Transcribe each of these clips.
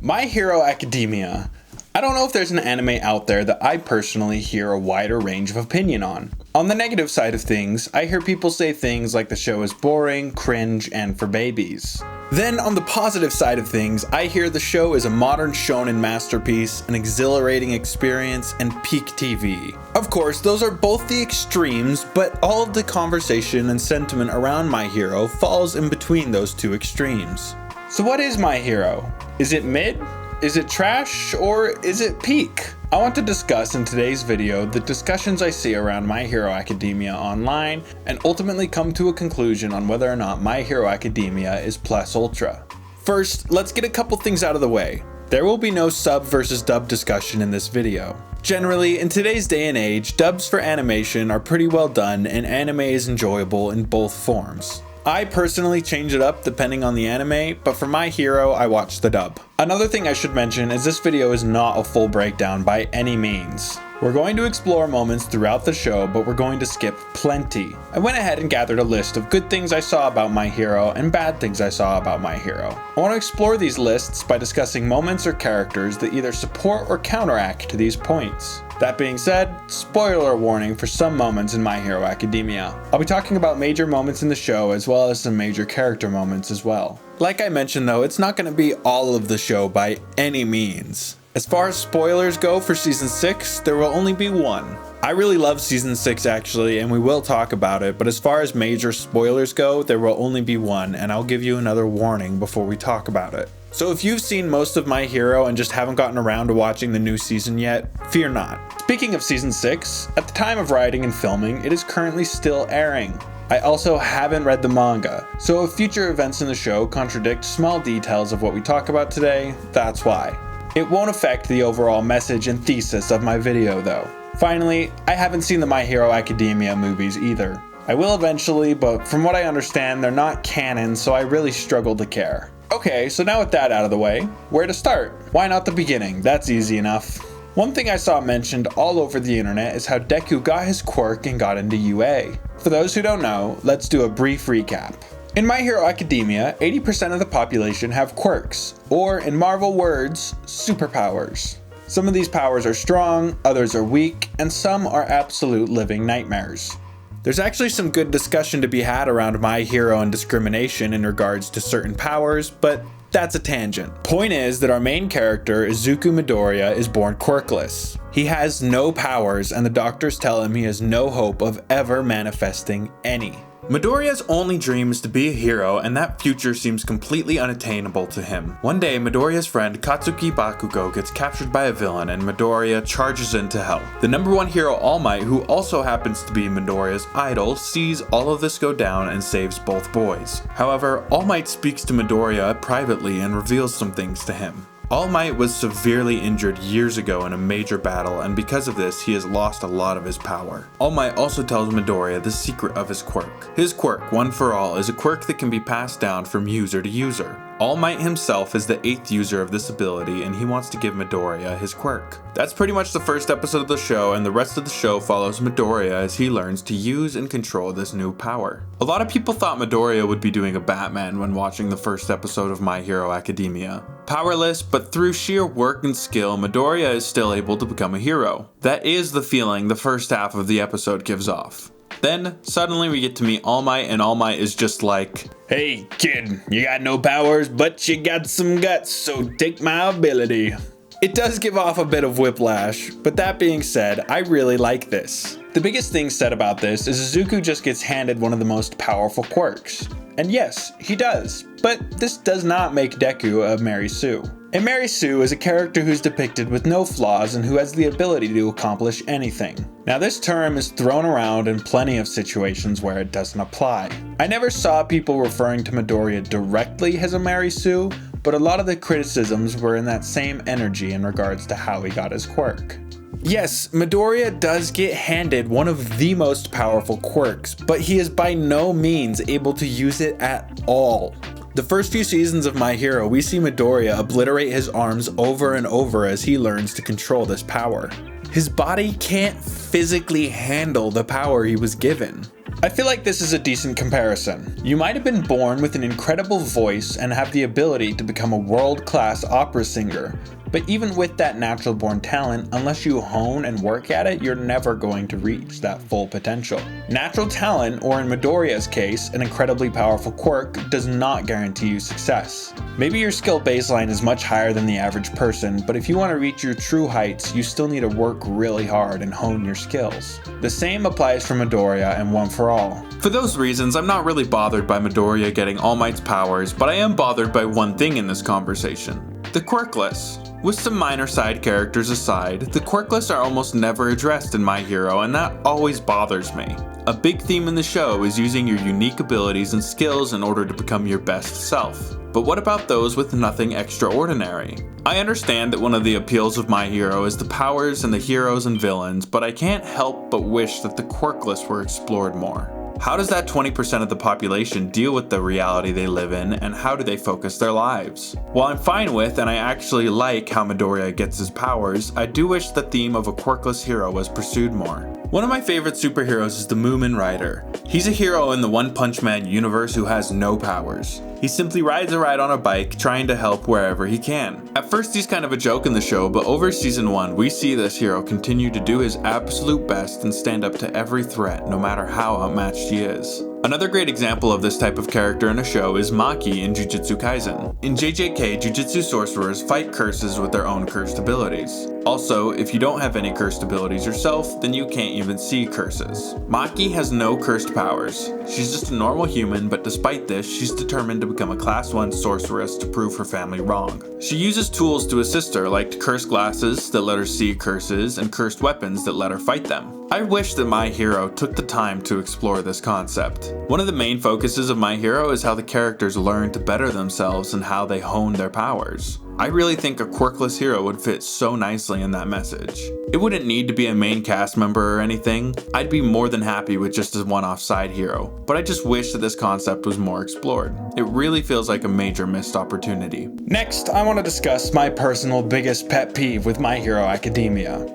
My Hero Academia. I don't know if there's an anime out there that I personally hear a wider range of opinion on. On the negative side of things, I hear people say things like the show is boring, cringe, and for babies. Then on the positive side of things, I hear the show is a modern shonen masterpiece, an exhilarating experience, and peak TV. Of course, those are both the extremes, but all of the conversation and sentiment around My Hero falls in between those two extremes. So what is My Hero? Is it mid? Is it trash, or is it peak? I want to discuss in today's video the discussions I see around My Hero Academia online and ultimately come to a conclusion on whether or not My Hero Academia is plus ultra. First, let's get a couple things out of the way. There will be no sub versus dub discussion in this video. Generally, in today's day and age, dubs for animation are pretty well done and anime is enjoyable in both forms. I personally change it up depending on the anime, but for My Hero, I watch the dub. Another thing I should mention is this video is not a full breakdown by any means. We're going to explore moments throughout the show, but we're going to skip plenty. I went ahead and gathered a list of good things I saw about My Hero and bad things I saw about My Hero. I want to explore these lists by discussing moments or characters that either support or counteract these points. That being said, spoiler warning for some moments in My Hero Academia. I'll be talking about major moments in the show as well as some major character moments as well. Like I mentioned though, it's not going to be all of the show by any means. As far as spoilers go for Season 6, there will only be one. I really love Season 6 actually, and we will talk about it, but as far as major spoilers go, there will only be one, and I'll give you another warning before we talk about it. So if you've seen most of My Hero and just haven't gotten around to watching the new season yet, fear not. Speaking of Season 6, at the time of writing and filming, it is currently still airing. I also haven't read the manga, so if future events in the show contradict small details of what we talk about today, that's why. It won't affect the overall message and thesis of my video though. Finally, I haven't seen the My Hero Academia movies either. I will eventually, but from what I understand, they're not canon, so I really struggle to care. Okay, so now with that out of the way, where to start? Why not the beginning? That's easy enough. One thing I saw mentioned all over the internet is how Deku got his quirk and got into UA. For those who don't know, let's do a brief recap. In My Hero Academia, 80% of the population have quirks, or in Marvel words, superpowers. Some of these powers are strong, others are weak, and some are absolute living nightmares. There's actually some good discussion to be had around My Hero and discrimination in regards to certain powers, but that's a tangent. Point is that our main character, Izuku Midoriya, is born quirkless. He has no powers, and the doctors tell him he has no hope of ever manifesting any. Midoriya's only dream is to be a hero, and that future seems completely unattainable to him. One day, Midoriya's friend Katsuki Bakugo gets captured by a villain, and Midoriya charges in to help. The number one hero, All Might, who also happens to be Midoriya's idol, sees all of this go down and saves both boys. However, All Might speaks to Midoriya privately and reveals some things to him. All Might was severely injured years ago in a major battle, and because of this, he has lost a lot of his power. All Might also tells Midoriya the secret of his quirk. His quirk, One for All, is a quirk that can be passed down from user to user. All Might himself is the 8th user of this ability, and he wants to give Midoriya his quirk. That's pretty much the first episode of the show, and the rest of the show follows Midoriya as he learns to use and control this new power. A lot of people thought Midoriya would be doing a Batman when watching the first episode of My Hero Academia. Powerless, but through sheer work and skill, Midoriya is still able to become a hero. That is the feeling the first half of the episode gives off. Then, suddenly we get to meet All Might, and All Might is just like, "Hey kid, you got no powers, but you got some guts, so take my ability." It does give off a bit of whiplash, but that being said, I really like this. The biggest thing said about this is Izuku just gets handed one of the most powerful quirks. And yes, he does, but this does not make Deku a Mary Sue. A Mary Sue is a character who's depicted with no flaws and who has the ability to accomplish anything. Now this term is thrown around in plenty of situations where it doesn't apply. I never saw people referring to Midoriya directly as a Mary Sue, but a lot of the criticisms were in that same energy in regards to how he got his quirk. Yes, Midoriya does get handed one of the most powerful quirks, but he is by no means able to use it at all. The first few seasons of My Hero, we see Midoriya obliterate his arms over and over as he learns to control this power. His body can't physically handle the power he was given. I feel like this is a decent comparison. You might have been born with an incredible voice and have the ability to become a world-class opera singer. But even with that natural born talent, unless you hone and work at it, you're never going to reach that full potential. Natural talent, or in Midoriya's case, an incredibly powerful quirk, does not guarantee you success. Maybe your skill baseline is much higher than the average person, but if you want to reach your true heights, you still need to work really hard and hone your skills. The same applies for Midoriya and One For All. For those reasons, I'm not really bothered by Midoriya getting All Might's powers, but I am bothered by one thing in this conversation: the quirkless. With some minor side characters aside, the quirkless are almost never addressed in My Hero, and that always bothers me. A big theme in the show is using your unique abilities and skills in order to become your best self. But what about those with nothing extraordinary? I understand that one of the appeals of My Hero is the powers and the heroes and villains, but I can't help but wish that the quirkless were explored more. How does that 20% of the population deal with the reality they live in, and how do they focus their lives? While I'm fine with and I actually like how Midoriya gets his powers, I do wish the theme of a quirkless hero was pursued more. One of my favorite superheroes is the Moomin Rider. He's a hero in the One Punch Man universe who has no powers. He simply rides a ride on a bike, trying to help wherever he can. At first he's kind of a joke in the show, but over season 1 we see this hero continue to do his absolute best and stand up to every threat, no matter how outmatched he is. Another great example of this type of character in a show is Maki in Jujutsu Kaisen. In JJK, Jujutsu sorcerers fight curses with their own cursed abilities. Also, if you don't have any cursed abilities yourself, then you can't even see curses. Maki has no cursed powers. She's just a normal human, but despite this, she's determined to become a class 1 sorceress to prove her family wrong. She uses tools to assist her, like cursed glasses that let her see curses, and cursed weapons that let her fight them. I wish that My Hero took the time to explore this concept. One of the main focuses of My Hero is how the characters learn to better themselves and how they hone their powers. I really think a quirkless hero would fit so nicely in that message. It wouldn't need to be a main cast member or anything. I'd be more than happy with just a one-off side hero, but I just wish that this concept was more explored. It really feels like a major missed opportunity. Next, I want to discuss my personal biggest pet peeve with My Hero Academia.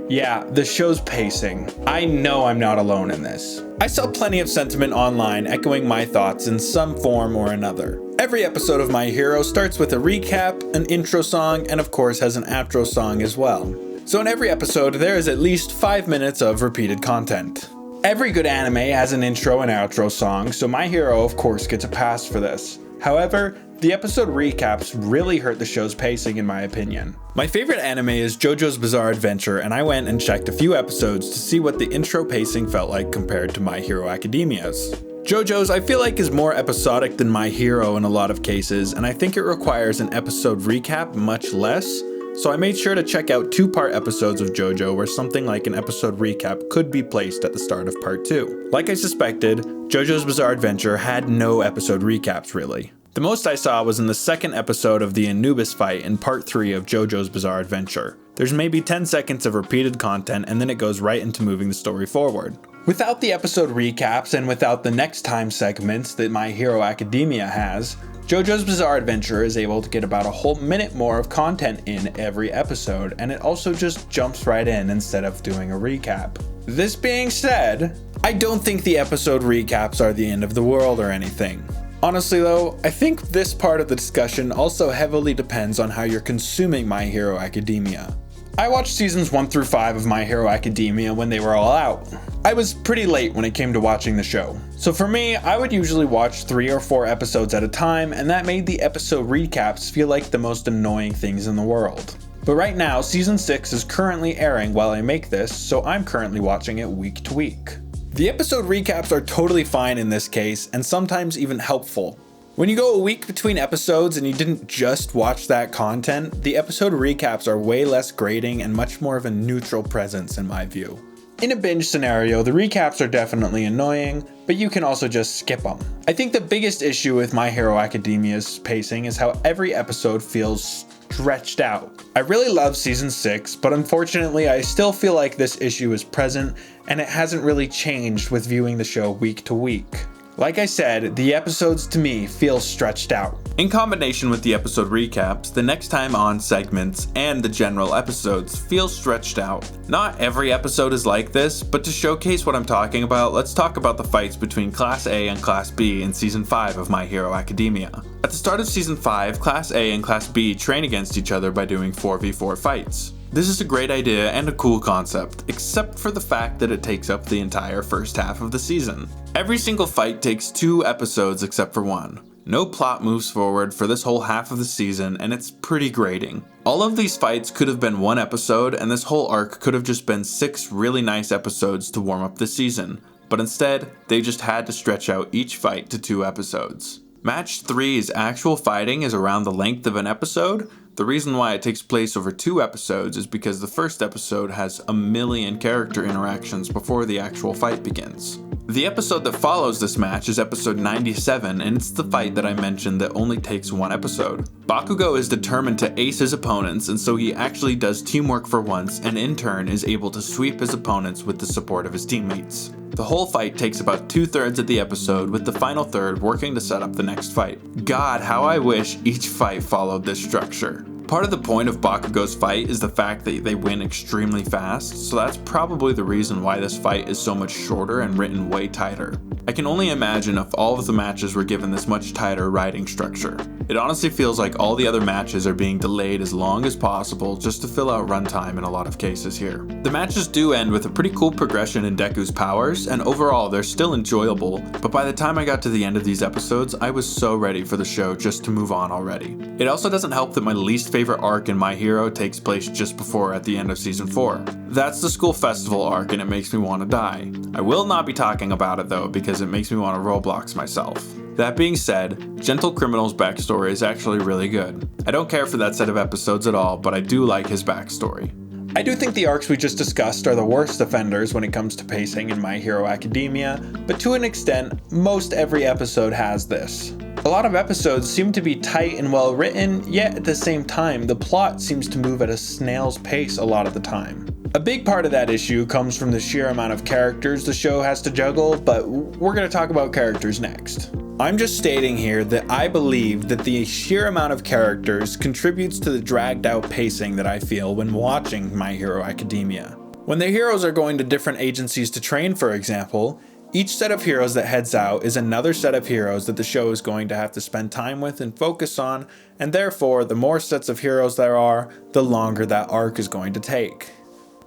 Yeah, the show's pacing. I know I'm not alone in this. I saw plenty of sentiment online echoing my thoughts in some form or another. Every episode of My Hero starts with a recap, an intro song, and of course has an outro song as well. So in every episode, there is at least 5 minutes of repeated content. Every good anime has an intro and outro song, so My Hero of course gets a pass for this. However, the episode recaps really hurt the show's pacing in my opinion. My favorite anime is JoJo's Bizarre Adventure, and I went and checked a few episodes to see what the intro pacing felt like compared to My Hero Academia's. JoJo's I feel like is more episodic than My Hero in a lot of cases, and I think it requires an episode recap much less, so I made sure to check out 2-part episodes of JoJo where something like an episode recap could be placed at the start of part 2. Like I suspected, JoJo's Bizarre Adventure had no episode recaps really. The most I saw was in the second episode of the Anubis fight in part 3 of JoJo's Bizarre Adventure. There's maybe 10 seconds of repeated content and then it goes right into moving the story forward. Without the episode recaps and without the next time segments that My Hero Academia has, JoJo's Bizarre Adventure is able to get about a whole minute more of content in every episode, and it also just jumps right in instead of doing a recap. This being said, I don't think the episode recaps are the end of the world or anything. Honestly though, I think this part of the discussion also heavily depends on how you're consuming My Hero Academia. I watched seasons 1 through 5 of My Hero Academia when they were all out. I was pretty late when it came to watching the show. So for me, I would usually watch 3 or 4 episodes at a time, and that made the episode recaps feel like the most annoying things in the world. But right now, season 6 is currently airing while I make this, so I'm currently watching it week to week. The episode recaps are totally fine in this case, and sometimes even helpful. When you go a week between episodes and you didn't just watch that content, the episode recaps are way less grating and much more of a neutral presence in my view. In a binge scenario, the recaps are definitely annoying, but you can also just skip them. I think the biggest issue with My Hero Academia's pacing is how every episode feels stretched out. I really love season 6, but unfortunately I still feel like this issue is present and it hasn't really changed with viewing the show week to week. Like I said, the episodes to me feel stretched out. In combination with the episode recaps, the next time on segments, and the general episodes feel stretched out. Not every episode is like this, but to showcase what I'm talking about, let's talk about the fights between Class A and Class B in Season 5 of My Hero Academia. At the start of Season 5, Class A and Class B train against each other by doing 4v4 fights. This is a great idea and a cool concept, except for the fact that it takes up the entire first half of the season. Every single fight takes 2 episodes except for one. No plot moves forward for this whole half of the season, and it's pretty grating. All of these fights could have been 1 episode, and this whole arc could have just been 6 really nice episodes to warm up the season, but instead, they just had to stretch out each fight to 2 episodes. Match 3's actual fighting is around the length of an episode. The reason why it takes place over 2 episodes is because the first episode has a million character interactions before the actual fight begins. The episode that follows this match is episode 97, and it's the fight that I mentioned that only takes 1 episode. Bakugo is determined to ace his opponents, and so he actually does teamwork for once, and in turn is able to sweep his opponents with the support of his teammates. The whole fight takes about 2/3 of the episode, with the final third working to set up the next fight. God, how I wish each fight followed this structure. Part of the point of Bakugo's fight is the fact that they win extremely fast, so that's probably the reason why this fight is so much shorter and written way tighter. I can only imagine if all of the matches were given this much tighter writing structure. It honestly feels like all the other matches are being delayed as long as possible just to fill out runtime in a lot of cases here. The matches do end with a pretty cool progression in Deku's powers, and overall they're still enjoyable, but by the time I got to the end of these episodes, I was so ready for the show just to move on already. It also doesn't help that my least favorite arc in My Hero takes place just before at the end of Season 4. That's the school festival arc, and it makes me want to die. I will not be talking about it though, because it makes me want to Roblox myself. That being said, Gentle Criminal's backstory is actually really good. I don't care for that set of episodes at all, but I do like his backstory. I do think the arcs we just discussed are the worst offenders when it comes to pacing in My Hero Academia, but to an extent, most every episode has this. A lot of episodes seem to be tight and well written, yet at the same time, the plot seems to move at a snail's pace a lot of the time. A big part of that issue comes from the sheer amount of characters the show has to juggle, but we're going to talk about characters next. I'm just stating here that I believe that the sheer amount of characters contributes to the dragged out pacing that I feel when watching My Hero Academia. When the heroes are going to different agencies to train, for example, each set of heroes that heads out is another set of heroes that the show is going to have to spend time with and focus on, and therefore the more sets of heroes there are, the longer that arc is going to take.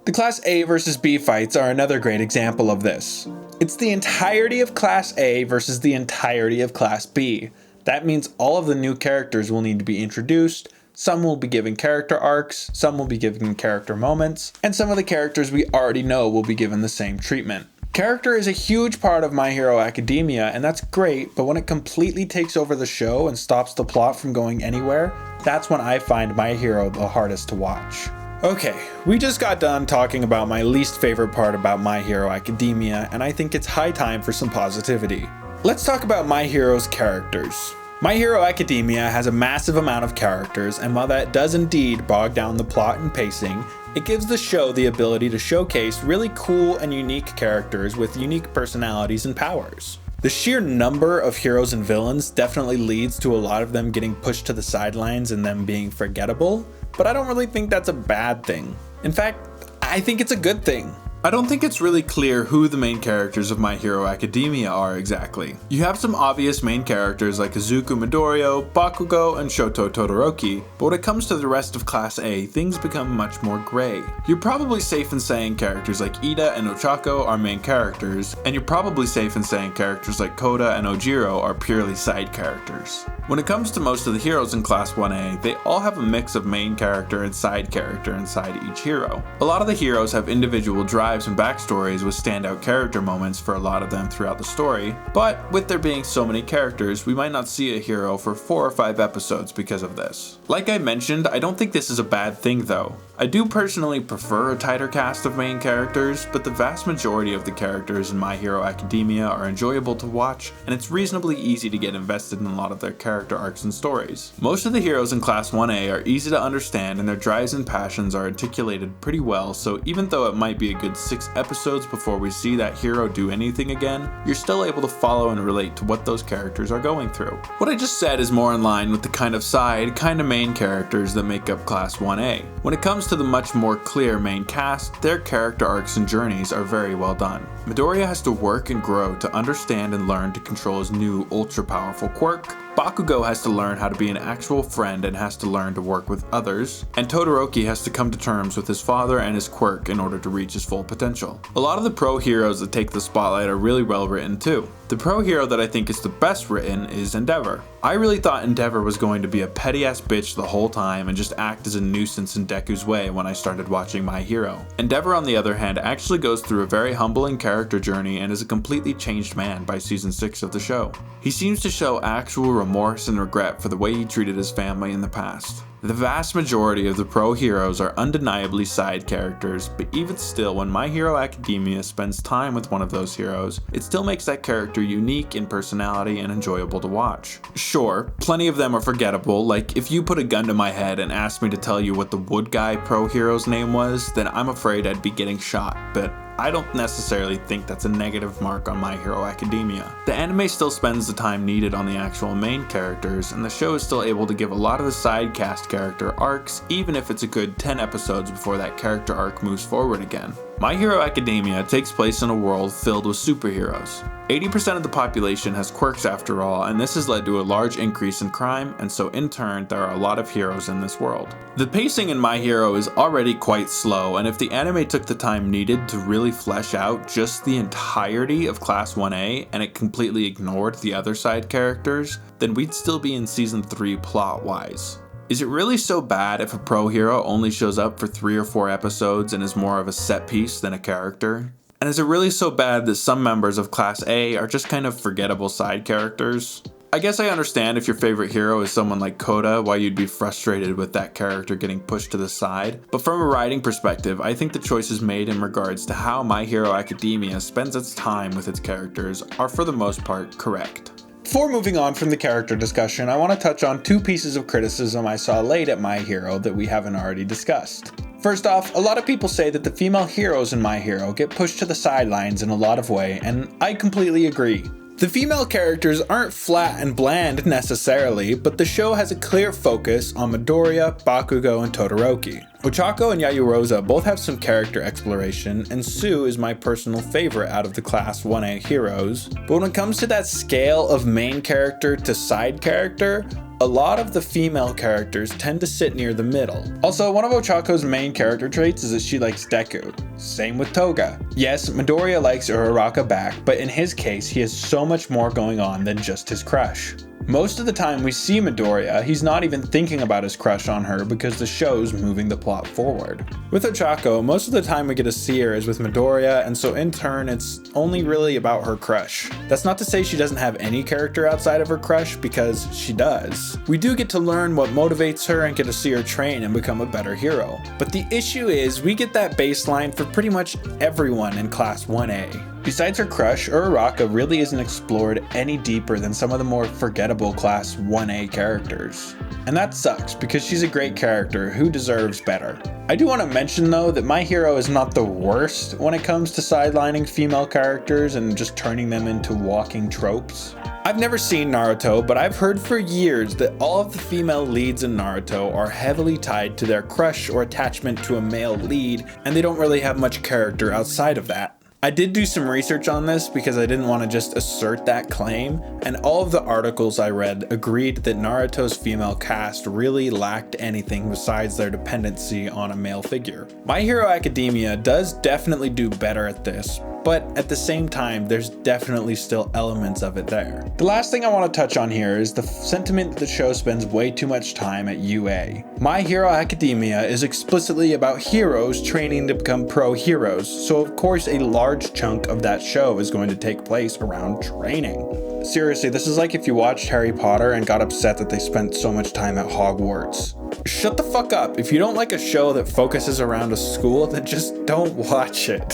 The Class A versus B fights are another great example of this. It's the entirety of Class A versus the entirety of Class B. That means all of the new characters will need to be introduced, some will be given character arcs, some will be given character moments, and some of the characters we already know will be given the same treatment. Character is a huge part of My Hero Academia, and that's great, but when it completely takes over the show and stops the plot from going anywhere, that's when I find My Hero the hardest to watch. Okay, we just got done talking about my least favorite part about My Hero Academia, and I think it's high time for some positivity. Let's talk about My Hero's characters. My Hero Academia has a massive amount of characters, and while that does indeed bog down the plot and pacing, it gives the show the ability to showcase really cool and unique characters with unique personalities and powers. The sheer number of heroes and villains definitely leads to a lot of them getting pushed to the sidelines and them being forgettable, but I don't really think that's a bad thing. In fact, I think it's a good thing. I don't think it's really clear who the main characters of My Hero Academia are exactly. You have some obvious main characters like Izuku Midoriya, Bakugo, and Shoto Todoroki, but when it comes to the rest of Class A, things become much more gray. You're probably safe in saying characters like Ida and Ochako are main characters, and you're probably safe in saying characters like Koda and Ojiro are purely side characters. When it comes to most of the heroes in Class 1A, they all have a mix of main character and side character inside each hero. A lot of the heroes have individual drives and backstories with standout character moments for a lot of them throughout the story, but with there being so many characters, we might not see a hero for 4 or 5 episodes because of this. Like I mentioned, I don't think this is a bad thing though. I do personally prefer a tighter cast of main characters, but the vast majority of the characters in My Hero Academia are enjoyable to watch, and it's reasonably easy to get invested in a lot of their character arcs and stories. Most of the heroes in Class 1A are easy to understand, and their drives and passions are articulated pretty well, so even though it might be a good 6 episodes before we see that hero do anything again, you're still able to follow and relate to what those characters are going through. What I just said is more in line with the kind of side, kind of main characters that make up Class 1A. When it comes to the much more clear main cast, their character arcs and journeys are very well done. Midoriya has to work and grow to understand and learn to control his new ultra-powerful quirk. Bakugo has to learn how to be an actual friend and has to learn to work with others, and Todoroki has to come to terms with his father and his quirk in order to reach his full potential. A lot of the pro heroes that take the spotlight are really well written too. The pro hero that I think is the best written is Endeavor. I really thought Endeavor was going to be a petty ass bitch the whole time and just act as a nuisance in Deku's way when I started watching My Hero. Endeavor, on the other hand, actually goes through a very humbling character journey and is a completely changed man by season 6 of the show. He seems to show actual remorse and regret for the way he treated his family in the past. The vast majority of the pro heroes are undeniably side characters, but even still, when My Hero Academia spends time with one of those heroes, it still makes that character unique in personality and enjoyable to watch. Sure, plenty of them are forgettable, like if you put a gun to my head and asked me to tell you what the Wood Guy pro hero's name was, then I'm afraid I'd be getting shot, but I don't necessarily think that's a negative mark on My Hero Academia. The anime still spends the time needed on the actual main characters, and the show is still able to give a lot of the side cast character arcs, even if it's a good 10 episodes before that character arc moves forward again. My Hero Academia takes place in a world filled with superheroes. 80% of the population has quirks after all, and this has led to a large increase in crime, and so in turn, there are a lot of heroes in this world. The pacing in My Hero is already quite slow, and if the anime took the time needed to really flesh out just the entirety of Class 1A and it completely ignored the other side characters, then we'd still be in Season 3 plot-wise. Is it really so bad if a pro hero only shows up for 3 or 4 episodes and is more of a set piece than a character? And is it really so bad that some members of Class A are just kind of forgettable side characters? I guess I understand if your favorite hero is someone like Koda, why you'd be frustrated with that character getting pushed to the side, but from a writing perspective, I think the choices made in regards to how My Hero Academia spends its time with its characters are for the most part correct. Before moving on from the character discussion, I want to touch on 2 pieces of criticism I saw late at My Hero that we haven't already discussed. First off, a lot of people say that the female heroes in My Hero get pushed to the sidelines in a lot of ways, and I completely agree. The female characters aren't flat and bland necessarily, but the show has a clear focus on Midoriya, Bakugo, and Todoroki. Ochako and Yayoroza both have some character exploration, and Sue is my personal favorite out of the Class 1A heroes. But when it comes to that scale of main character to side character, a lot of the female characters tend to sit near the middle. Also, one of Ochako's main character traits is that she likes Deku. Same with Toga. Yes, Midoriya likes Uraraka back, but in his case, he has so much more going on than just his crush. Most of the time we see Midoriya, he's not even thinking about his crush on her because the show's moving the plot forward. With Ochako, most of the time we get to see her is with Midoriya, and so in turn it's only really about her crush. That's not to say she doesn't have any character outside of her crush, because she does. We do get to learn what motivates her and get to see her train and become a better hero. But the issue is we get that baseline for pretty much everyone in Class 1A. Besides her crush, Uraraka really isn't explored any deeper than some of the more forgettable Class 1A characters. And that sucks, because she's a great character who deserves better. I do want to mention though that My Hero is not the worst when it comes to sidelining female characters and just turning them into walking tropes. I've never seen Naruto, but I've heard for years that all of the female leads in Naruto are heavily tied to their crush or attachment to a male lead, and they don't really have much character outside of that. I did do some research on this because I didn't want to just assert that claim, and all of the articles I read agreed that Naruto's female cast really lacked anything besides their dependency on a male figure. My Hero Academia does definitely do better at this, but at the same time, there's definitely still elements of it there. The last thing I want to touch on here is the sentiment that the show spends way too much time at UA. My Hero Academia is explicitly about heroes training to become pro heroes, so of course a large chunk of that show is going to take place around training. Seriously, this is like if you watched Harry Potter and got upset that they spent so much time at Hogwarts. shut the fuck up. If you don't like a show that focuses around a school, then just don't watch it.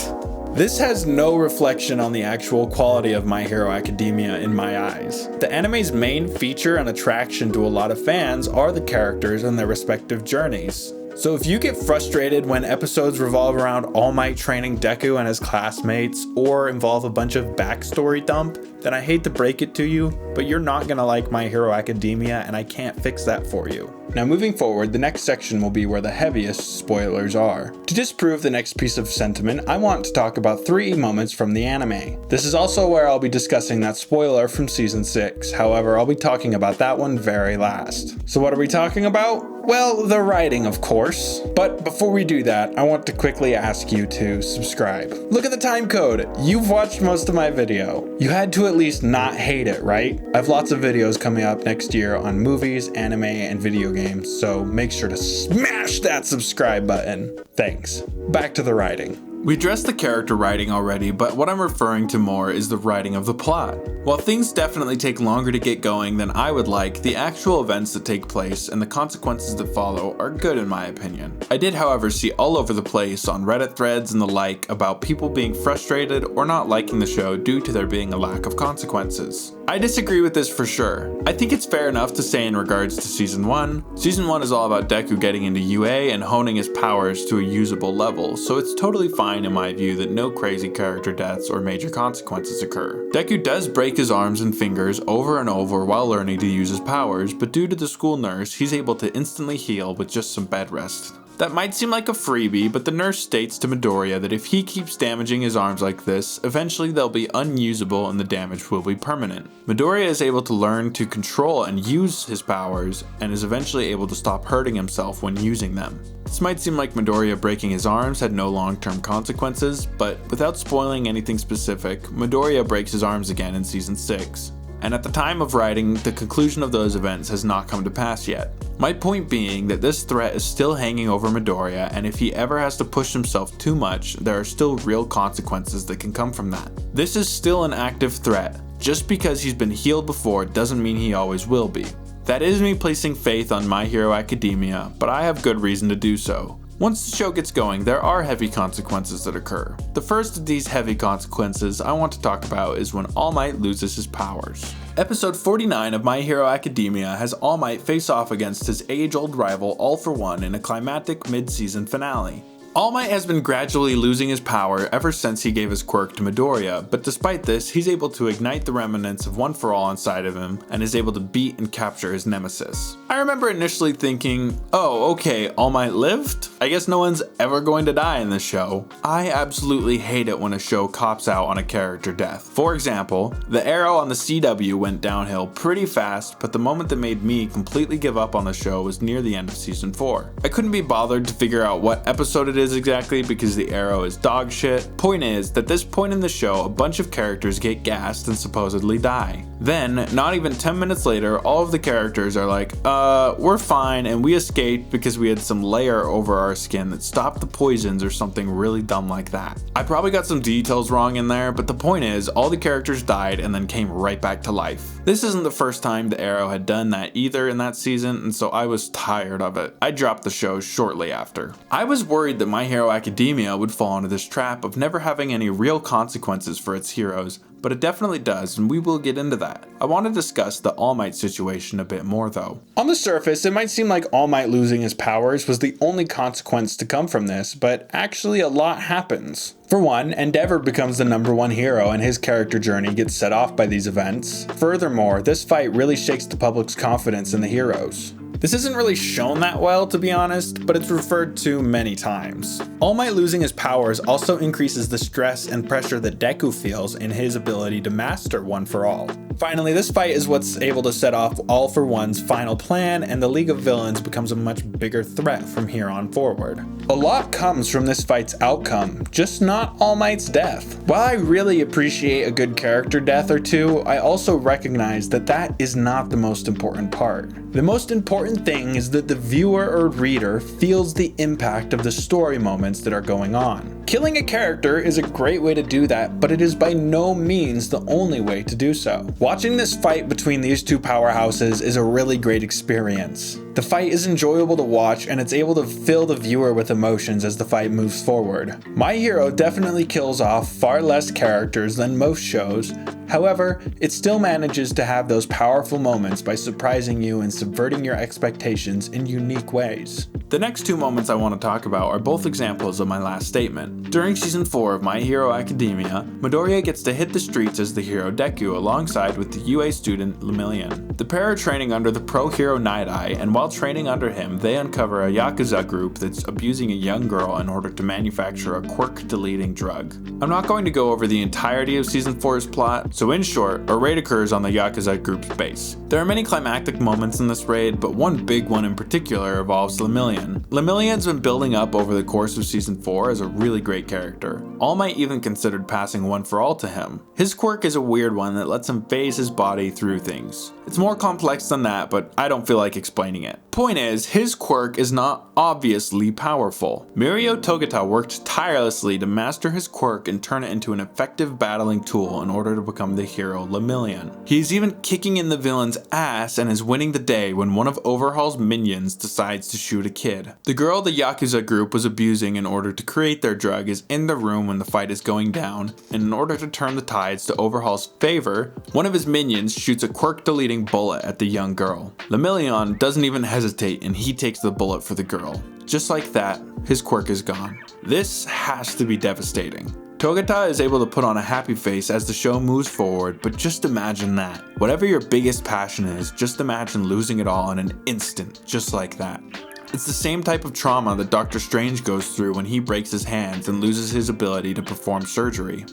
This has no reflection on the actual quality of My Hero Academia in my eyes. The anime's main feature and attraction to a lot of fans are the characters and their respective journeys. So if you get frustrated when episodes revolve around All Might training Deku and his classmates, or involve a bunch of backstory dump, then I hate to break it to you, but you're not gonna like My Hero Academia, and I can't fix that for you. Now moving forward, the next section will be where the heaviest spoilers are. To disprove the next piece of sentiment, I want to talk about 3 moments from the anime. This is also where I'll be discussing that spoiler from season 6, however I'll be talking about that one very last. So what are we talking about? Well, the writing, of course. But before we do that, I want to quickly ask you to subscribe. Look at the time code. You've watched most of my video. You had to at least not hate it, right? I have lots of videos coming up next year on movies, anime, and video games, so make sure to smash that subscribe button. Thanks. Back to the writing. We addressed the character writing already, but what I'm referring to more is the writing of the plot. While things definitely take longer to get going than I would like, the actual events that take place and the consequences that follow are good in my opinion. I did, however, see all over the place on Reddit threads and the like about people being frustrated or not liking the show due to there being a lack of consequences. I disagree with this for sure. I think it's fair enough to say in regards to Season 1. Season 1 is all about Deku getting into UA and honing his powers to a usable level, so it's totally fine in my view that no crazy character deaths or major consequences occur. Deku does break his arms and fingers over and over while learning to use his powers, but due to the school nurse, he's able to instantly heal with just some bed rest. That might seem like a freebie, but the nurse states to Midoriya that if he keeps damaging his arms like this, eventually they'll be unusable and the damage will be permanent. Midoriya is able to learn to control and use his powers, and is eventually able to stop hurting himself when using them. This might seem like Midoriya breaking his arms had no long-term consequences, but without spoiling anything specific, Midoriya breaks his arms again in Season 6. And at the time of writing, the conclusion of those events has not come to pass yet. My point being that this threat is still hanging over Midoriya, and if he ever has to push himself too much, there are still real consequences that can come from that. This is still an active threat. Just because he's been healed before doesn't mean he always will be. That is me placing faith on My Hero Academia, but I have good reason to do so. Once the show gets going, there are heavy consequences that occur. The first of these heavy consequences I want to talk about is when All Might loses his powers. Episode 49 of My Hero Academia has All Might face off against his age-old rival All For One in a climactic mid-season finale. All Might has been gradually losing his power ever since he gave his quirk to Midoriya, but despite this, he's able to ignite the remnants of One For All inside of him, and is able to beat and capture his nemesis. I remember initially thinking, oh okay, All Might lived? I guess no one's ever going to die in this show. I absolutely hate it when a show cops out on a character death. For example, the arrow on the CW went downhill pretty fast, but the moment that made me completely give up on the show was near the end of Season 4. I couldn't be bothered to figure out what episode it is exactly because the arrow is dog shit. Point is, at this point in the show, a bunch of characters get gassed and supposedly die. Then, not even 10 minutes later, all of the characters are like, we're fine and we escaped because we had some layer over our skin that stopped the poisons or something really dumb like that. I probably got some details wrong in there, but the point is, all the characters died and then came right back to life. This isn't the first time the arrow had done that either in that season, and so I was tired of it. I dropped the show shortly after. I was worried that My Hero Academia would fall into this trap of never having any real consequences for its heroes, but it definitely does, and we will get into that. I want to discuss the All Might situation a bit more though. On the surface, it might seem like All Might losing his powers was the only consequence to come from this, but actually a lot happens. For one, Endeavor becomes the #1 hero and his character journey gets set off by these events. Furthermore, this fight really shakes the public's confidence in the heroes. This isn't really shown that well, to be honest, but it's referred to many times. All Might losing his powers also increases the stress and pressure that Deku feels in his ability to master One For All. Finally, this fight is what's able to set off All For One's final plan, and the League of Villains becomes a much bigger threat from here on forward. A lot comes from this fight's outcome, just not All Might's death. While I really appreciate a good character death or two, I also recognize that that is not the most important part. The most important thing is that the viewer or reader feels the impact of the story moments that are going on. Killing a character is a great way to do that, but it is by no means the only way to do so. Watching this fight between these two powerhouses is a really great experience. The fight is enjoyable to watch, and it's able to fill the viewer with emotions as the fight moves forward. My Hero definitely kills off far less characters than most shows. However, it still manages to have those powerful moments by surprising you and subverting your expectations in unique ways. The next two moments I want to talk about are both examples of my last statement. During season 4 of My Hero Academia, Midoriya gets to hit the streets as the hero Deku alongside with the UA student Lemillion. The pair are training under the pro hero Night Eye, and while training under him, they uncover a Yakuza group that's abusing a young girl in order to manufacture a quirk-deleting drug. I'm not going to go over the entirety of season 4's plot, so in short, a raid occurs on the Yakuza group's base. There are many climactic moments in this raid, but one big one in particular involves Lemillion. Lemillion's been building up over the course of season 4 as a really great character. All Might even considered passing One for All to him. His quirk is a weird one that lets him phase his body through things. It's more complex than that, but I don't feel like explaining it. Point is, his quirk is not obviously powerful. Mirio Togata worked tirelessly to master his quirk and turn it into an effective battling tool in order to become the hero Lemillion. He's even kicking in the villain's ass and is winning the day when one of Overhaul's minions decides to shoot a kid. The girl the Yakuza group was abusing in order to create their drug is in the room when the fight is going down, and in order to turn the tides to Overhaul's favor, one of his minions shoots a quirk-deleting bullet at the young girl. Lemillion doesn't even hesitate and he takes the bullet for the girl. Just like that, his quirk is gone. This has to be devastating. Togata is able to put on a happy face as the show moves forward, but just imagine that. Whatever your biggest passion is, just imagine losing it all in an instant, just like that. It's the same type of trauma that Doctor Strange goes through when he breaks his hands and loses his ability to perform surgery.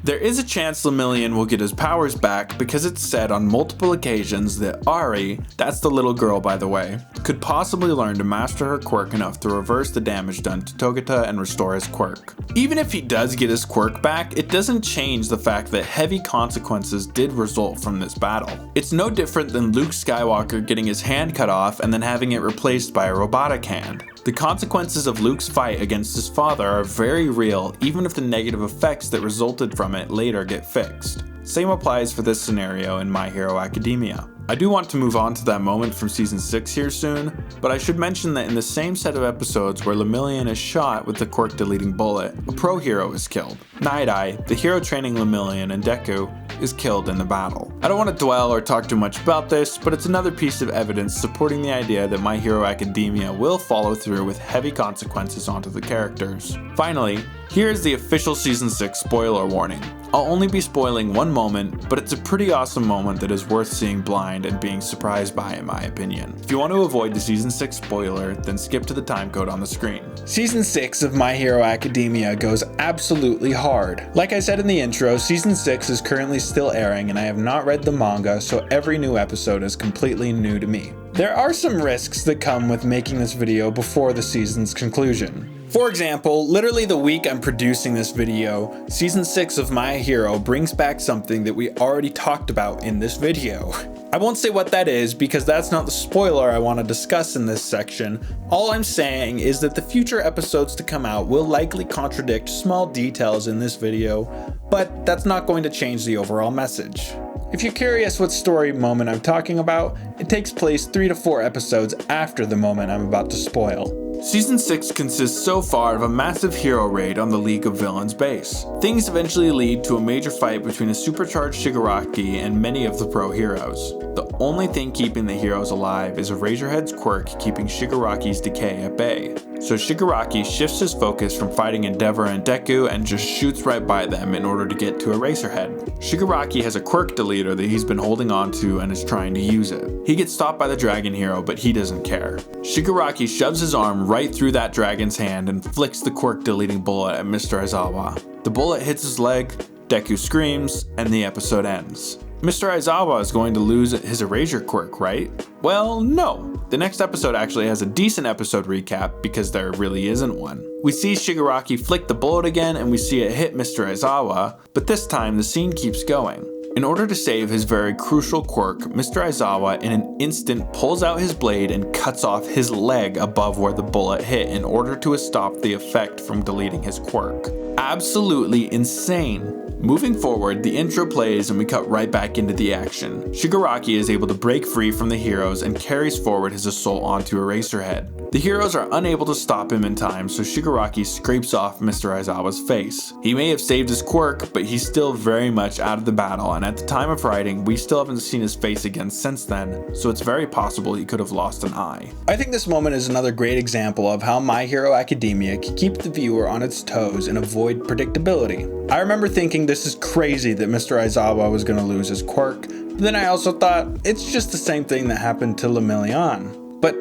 There is a chance Lemillion will get his powers back because it's said on multiple occasions that Ari, that's the little girl by the way, could possibly learn to master her quirk enough to reverse the damage done to Togata and restore his quirk. Even if he does get his quirk back, it doesn't change the fact that heavy consequences did result from this battle. It's no different than Luke Skywalker getting his hand cut off and then having it replaced by a robotic hand. The consequences of Luke's fight against his father are very real, even if the negative effects that resulted from it later get fixed. Same applies for this scenario in My Hero Academia. I do want to move on to that moment from season 6 here soon, but I should mention that in the same set of episodes where Lemillion is shot with the quirk-deleting bullet, a pro hero is killed. Night Eye, the hero training Lemillion and Deku, is killed in the battle. I don't want to dwell or talk too much about this, but it's another piece of evidence supporting the idea that My Hero Academia will follow through with heavy consequences onto the characters. Finally, here is the official season 6 spoiler warning. I'll only be spoiling one moment, but it's a pretty awesome moment that is worth seeing blind and being surprised by in my opinion. If you want to avoid the season 6 spoiler, then skip to the timecode on the screen. Season 6 of My Hero Academia goes absolutely hard. Like I said in the intro, season 6 is currently still airing and I have not read the manga, so every new episode is completely new to me. There are some risks that come with making this video before the season's conclusion. For example, literally the week I'm producing this video, season 6 of My Hero brings back something that we already talked about in this video. I won't say what that is because that's not the spoiler I want to discuss in this section. All I'm saying is that the future episodes to come out will likely contradict small details in this video, but that's not going to change the overall message. If you're curious what story moment I'm talking about, it takes place 3 to 4 episodes after the moment I'm about to spoil. Season 6 consists so far of a massive hero raid on the League of Villains base. Things eventually lead to a major fight between a supercharged Shigaraki and many of the pro heroes. The only thing keeping the heroes alive is Eraserhead's quirk keeping Shigaraki's decay at bay. So Shigaraki shifts his focus from fighting Endeavor and Deku and just shoots right by them in order to get to Eraserhead. Shigaraki has a quirk deleter that he's been holding on to and is trying to use it. He gets stopped by the dragon hero, but he doesn't care. Shigaraki shoves his arm right through that dragon's hand and flicks the quirk deleting bullet at Mr. Aizawa. The bullet hits his leg, Deku screams, and the episode ends. Mr. Aizawa is going to lose his erasure quirk, right? Well, no. The next episode actually has a decent episode recap because there really isn't one. We see Shigaraki flick the bullet again and we see it hit Mr. Aizawa, but this time the scene keeps going. In order to save his very crucial quirk, Mr. Aizawa in an instant pulls out his blade and cuts off his leg above where the bullet hit in order to stop the effect from deleting his quirk. Absolutely insane. Moving forward, the intro plays and we cut right back into the action. Shigaraki is able to break free from the heroes and carries forward his assault onto Eraserhead. The heroes are unable to stop him in time, so Shigaraki scrapes off Mr. Aizawa's face. He may have saved his quirk, but he's still very much out of the battle, and at the time of writing, we still haven't seen his face again since then, so it's very possible he could have lost an eye. I think this moment is another great example of how My Hero Academia can keep the viewer on its toes and avoid predictability. I remember thinking this is crazy that Mr. Aizawa was going to lose his quirk, but then I also thought it's just the same thing that happened to Lemillion. But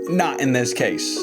not in this case.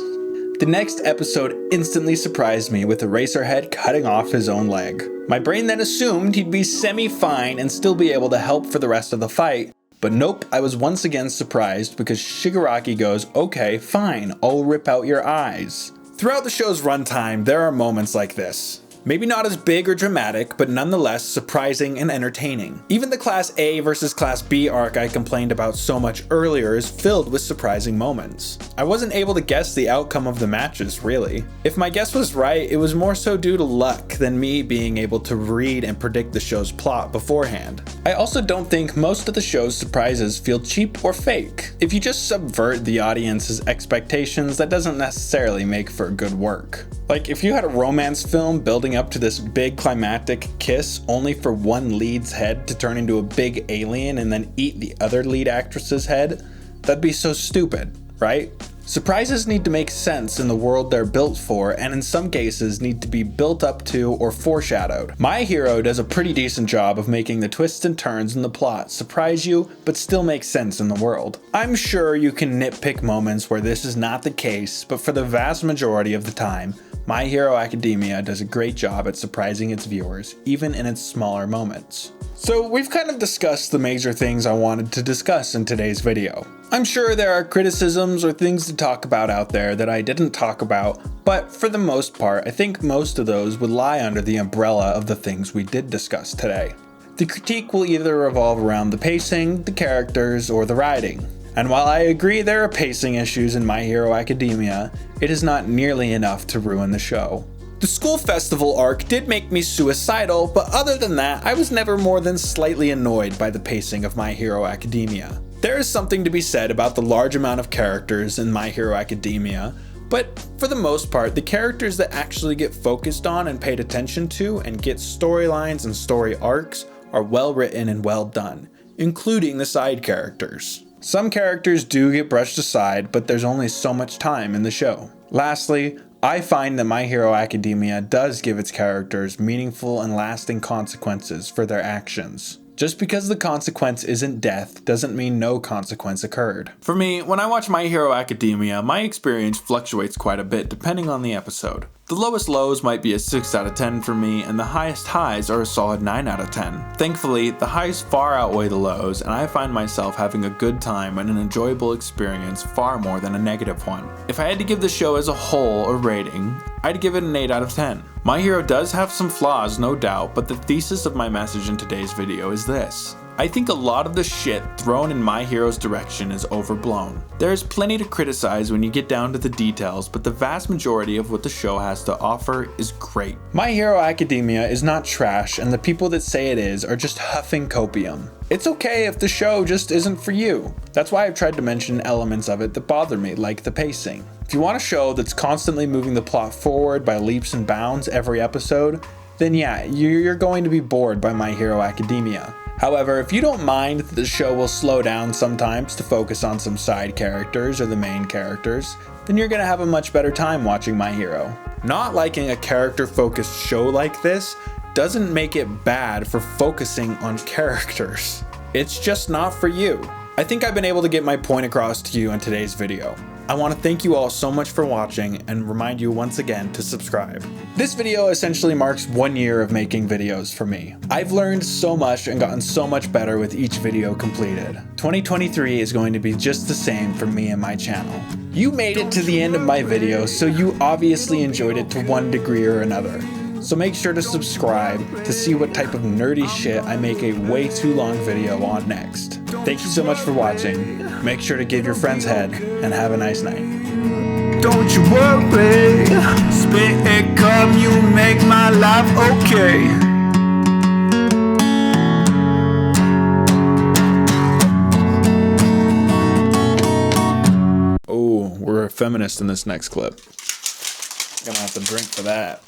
The next episode instantly surprised me with Eraserhead cutting off his own leg. My brain then assumed he'd be semi-fine and still be able to help for the rest of the fight, but nope, I was once again surprised because Shigaraki goes, okay, fine, I'll rip out your eyes. Throughout the show's runtime, there are moments like this. Maybe not as big or dramatic, but nonetheless surprising and entertaining. Even the Class A versus Class B arc I complained about so much earlier is filled with surprising moments. I wasn't able to guess the outcome of the matches, really. If my guess was right, it was more so due to luck than me being able to read and predict the show's plot beforehand. I also don't think most of the show's surprises feel cheap or fake. If you just subvert the audience's expectations, that doesn't necessarily make for good work. Like, if you had a romance film building up to this big climactic kiss only for one lead's head to turn into a big alien and then eat the other lead actress's head, that'd be so stupid, right? Surprises need to make sense in the world they're built for, and in some cases need to be built up to or foreshadowed. My Hero does a pretty decent job of making the twists and turns in the plot surprise you, but still make sense in the world. I'm sure you can nitpick moments where this is not the case, but for the vast majority of the time, My Hero Academia does a great job at surprising its viewers, even in its smaller moments. So we've kind of discussed the major things I wanted to discuss in today's video. I'm sure there are criticisms or things to talk about out there that I didn't talk about, but for the most part, I think most of those would lie under the umbrella of the things we did discuss today. The critique will either revolve around the pacing, the characters, or the writing. And while I agree there are pacing issues in My Hero Academia, it is not nearly enough to ruin the show. The school festival arc did make me suicidal, but other than that, I was never more than slightly annoyed by the pacing of My Hero Academia. There is something to be said about the large amount of characters in My Hero Academia, but for the most part, the characters that actually get focused on and paid attention to and get storylines and story arcs are well written and well done, including the side characters. Some characters do get brushed aside, but there's only so much time in the show. Lastly, I find that My Hero Academia does give its characters meaningful and lasting consequences for their actions. Just because the consequence isn't death doesn't mean no consequence occurred. For me, when I watch My Hero Academia, my experience fluctuates quite a bit depending on the episode. The lowest lows might be a 6 out of 10 for me, and the highest highs are a solid 9 out of 10. Thankfully, the highs far outweigh the lows, and I find myself having a good time and an enjoyable experience far more than a negative one. If I had to give the show as a whole a rating, I'd give it an 8 out of 10. My Hero does have some flaws, no doubt, but the thesis of my message in today's video is this. I think a lot of the shit thrown in My Hero's direction is overblown. There is plenty to criticize when you get down to the details, but the vast majority of what the show has to offer is great. My Hero Academia is not trash, and the people that say it is are just huffing copium. It's okay if the show just isn't for you. That's why I've tried to mention elements of it that bother me, like the pacing. If you want a show that's constantly moving the plot forward by leaps and bounds every episode, then yeah, you're going to be bored by My Hero Academia. However, if you don't mind that the show will slow down sometimes to focus on some side characters or the main characters, then you're going to have a much better time watching My Hero. Not liking a character-focused show like this doesn't make it bad for focusing on characters. It's just not for you. I think I've been able to get my point across to you in today's video. I want to thank you all so much for watching and remind you once again to subscribe. This video essentially marks 1 year of making videos for me. I've learned so much and gotten so much better with each video completed. 2023 is going to be just the same for me and my channel. You made it to the end of my video, so you obviously enjoyed it to one degree or another. so make sure to subscribe to see what type of nerdy shit I make a way too long video on next. Thank you so much for watching. Make sure to give your friends head and have a nice night. Don't you worry, spit and come, you make my life okay. Oh, we're a feminist in this next clip. Gonna have to drink for that.